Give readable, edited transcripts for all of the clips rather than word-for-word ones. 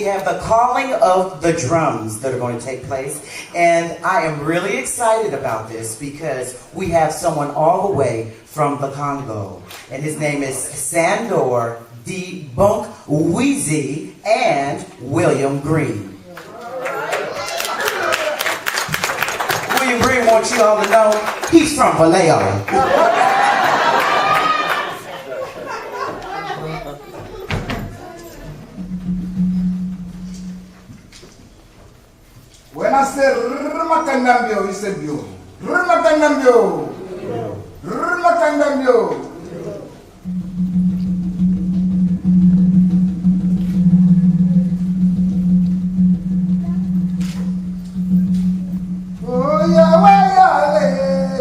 we have the calling of the drums that are going to take place. And I am really excited about this because we have someone all the way from the Congo. And his name is Sandor D. Bunk Wheezy and William Green. William Green wants you all to know he's from Vallejo. When I say Rmakandambio, he said yo. Rmakandambio. Rmakandambio. Oh Yahweh Yahweh,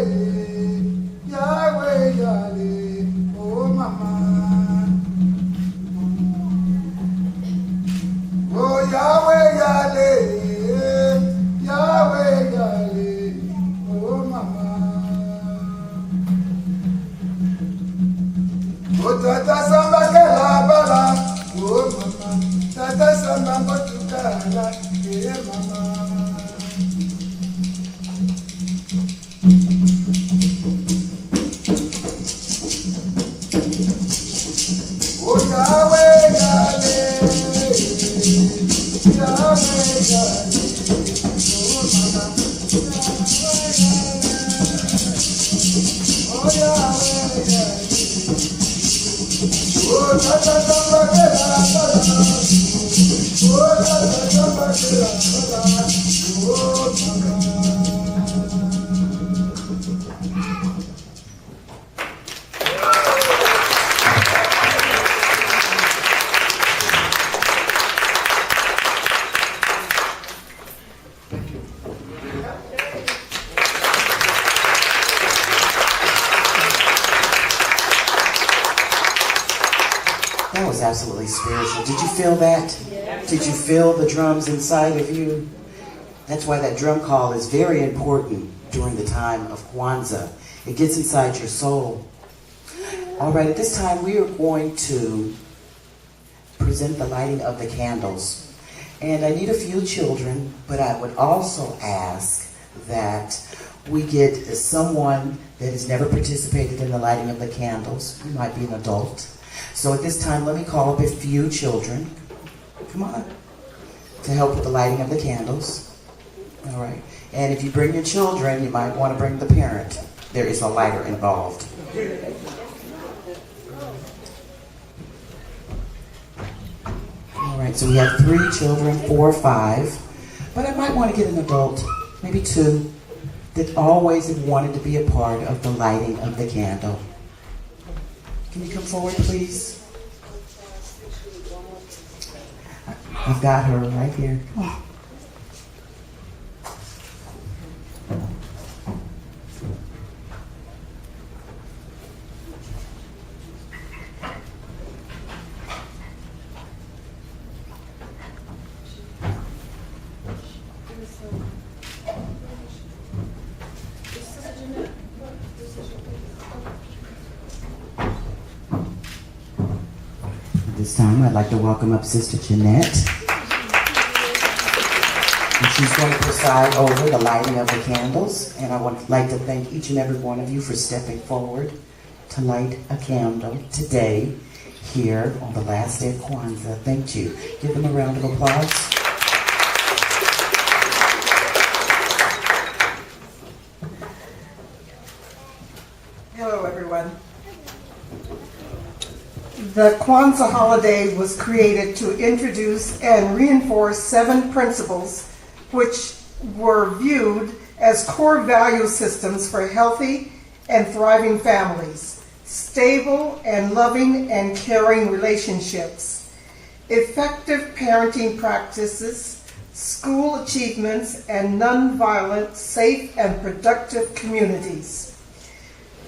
Yahweh Yahweh, oh mama. Oh Yahweh Yahweh. Yahweh, Yahweh, oh mama. Oh tata samba kela bala, oh mama. Tata samba kotukala, eh mama. Oh Yahweh, Yahweh, Yahweh, Yahweh. That was absolutely spiritual. Did you feel that? Did you feel the drums inside of you? That's why that drum call is very important during the time of Kwanzaa. It gets inside your soul. All right, at this time we are going to present the lighting of the candles. And I need a few children, but I would also ask that we get someone that has never participated in the lighting of the candles. You might be an adult. So at this time, let me call up a few children. Come on. To help with the lighting of the candles. All right. And if you bring your children, you might want to bring the parent. There is a lighter involved. All right. So we have 3 children, 4 or 5. But I might want to get an adult, maybe 2, that always have wanted to be a part of the lighting of the candle. Can you come forward, please? I've got her right here. Come on. This time I'd like to welcome up Sister Jeanette. And she's going to preside over the lighting of the candles. And I would like to thank each and every one of you for stepping forward to light a candle today here on the last day of Kwanzaa. Thank you. Give them a round of applause. Hello, everyone. The Kwanzaa holiday was created to introduce and reinforce 7 principles which were viewed as core value systems for healthy and thriving families, stable and loving and caring relationships, effective parenting practices, school achievements, and nonviolent, safe, and productive communities.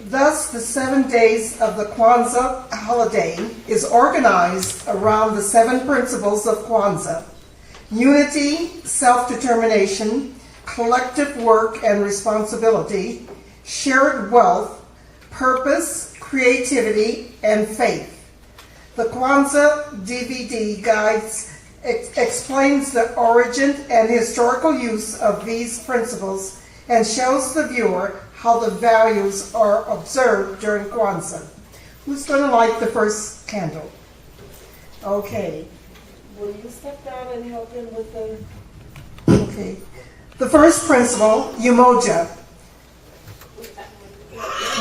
Thus, the 7 days of the Kwanzaa holiday is organized around the 7 principles of Kwanzaa: unity, self-determination, collective work and responsibility, shared wealth, purpose, creativity, and faith. The Kwanzaa DVD guides explains the origin and historical use of these principles and shows the viewer how the values are observed during Kwanzaa. Who's going to light the first candle? Okay. Will you step down and help him with the... Okay. The first principle, umoja.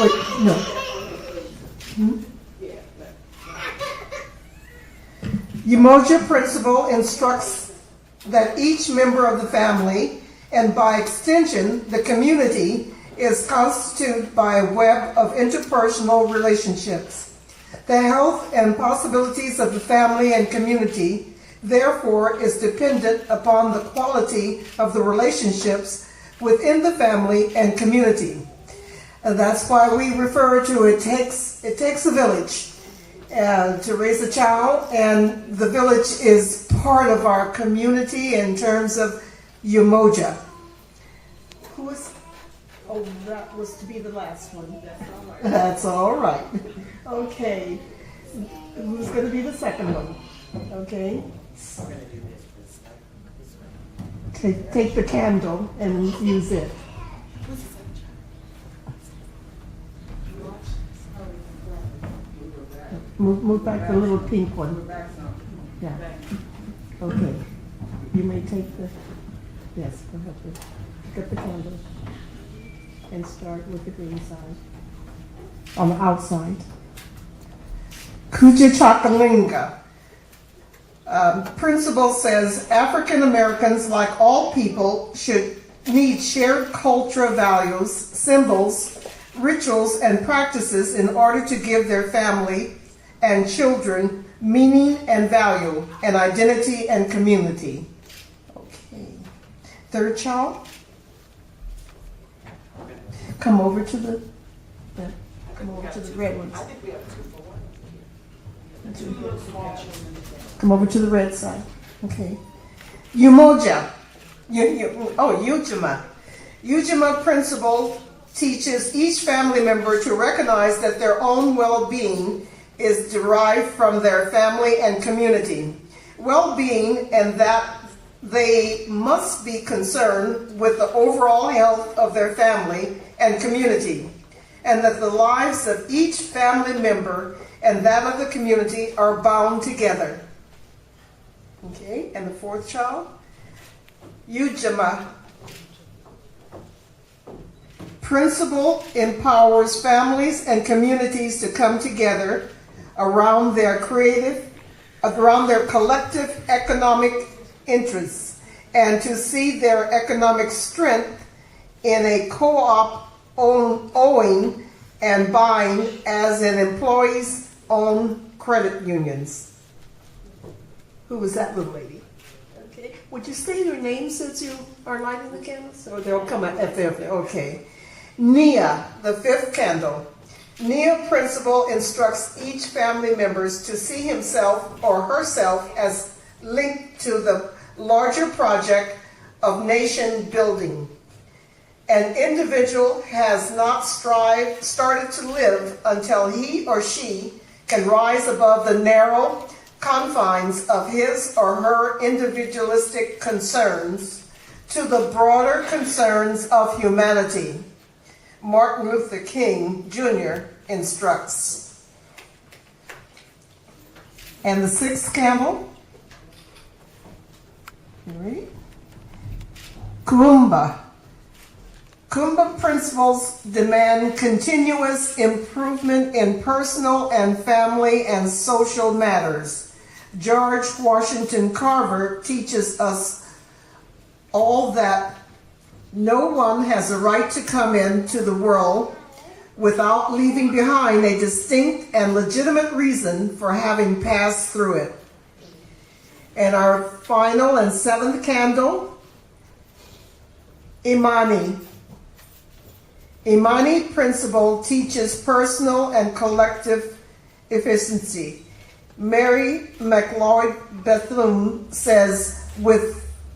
Wait, no. Umoja principle instructs that each member of the family, and by extension, the community, is constituted by a web of interpersonal relationships. The health and possibilities of the family and community, therefore, is dependent upon the quality of the relationships within the family and community. And that's why we refer to it takes a village to raise a child, and the village is part of our community in terms of umoja. Who is? Oh, that was to be the last one. That's all right. Okay. Who's going to be the second one? Okay. Take the candle and use it. Move back the little pink one. Yeah. Okay. You may take the... Yes, go ahead. Get the candle. And start with the green side. On the outside. Kuja Chakalinga. Principle says African Americans, like all people, should need shared cultural values, symbols, rituals, and practices in order to give their family and children meaning and value, and identity and community. Okay. Third child. Come over to the red ones. Come over to the red side. Okay. Umoja. Ujima. Ujima principle teaches each family member to recognize that their own well-being is derived from their family and community. Well-being, and that they must be concerned with the overall health of their family and community, and that the lives of each family member and that of the community are bound together. Okay, and the fourth child, Ujima. Principle empowers families and communities to come together around their collective economic interests, and to see their economic strength in a co-op owing and buying as in employees' own credit unions. Who was that little lady? Okay. Would you say your name since you are lighting the candles? Or they'll come out at there. Okay. Nia, the fifth candle. Nia principle instructs each family members to see himself or herself as linked to the larger project of nation building. An individual has not started to live until he or she can rise above the narrow confines of his or her individualistic concerns to the broader concerns of humanity. Martin Luther King Jr. instructs. And the sixth candle. Right? Kumba. Kumba principles demand continuous improvement in personal and family and social matters. George Washington Carver teaches us all that no one has a right to come into the world without leaving behind a distinct and legitimate reason for having passed through it. And our final and seventh candle, Imani. Imani principle teaches personal and collective efficiency. Mary McLeod Bethune says,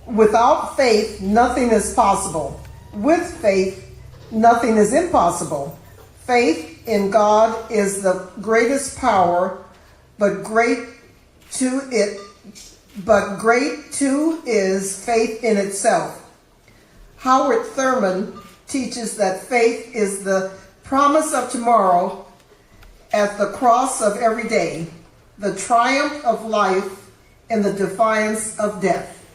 without faith, nothing is possible. With faith, nothing is impossible. Faith in God is the greatest power, but great to it but great too is faith in itself. Howard Thurman teaches that faith is the promise of tomorrow at the cross of every day, the triumph of life and the defiance of death.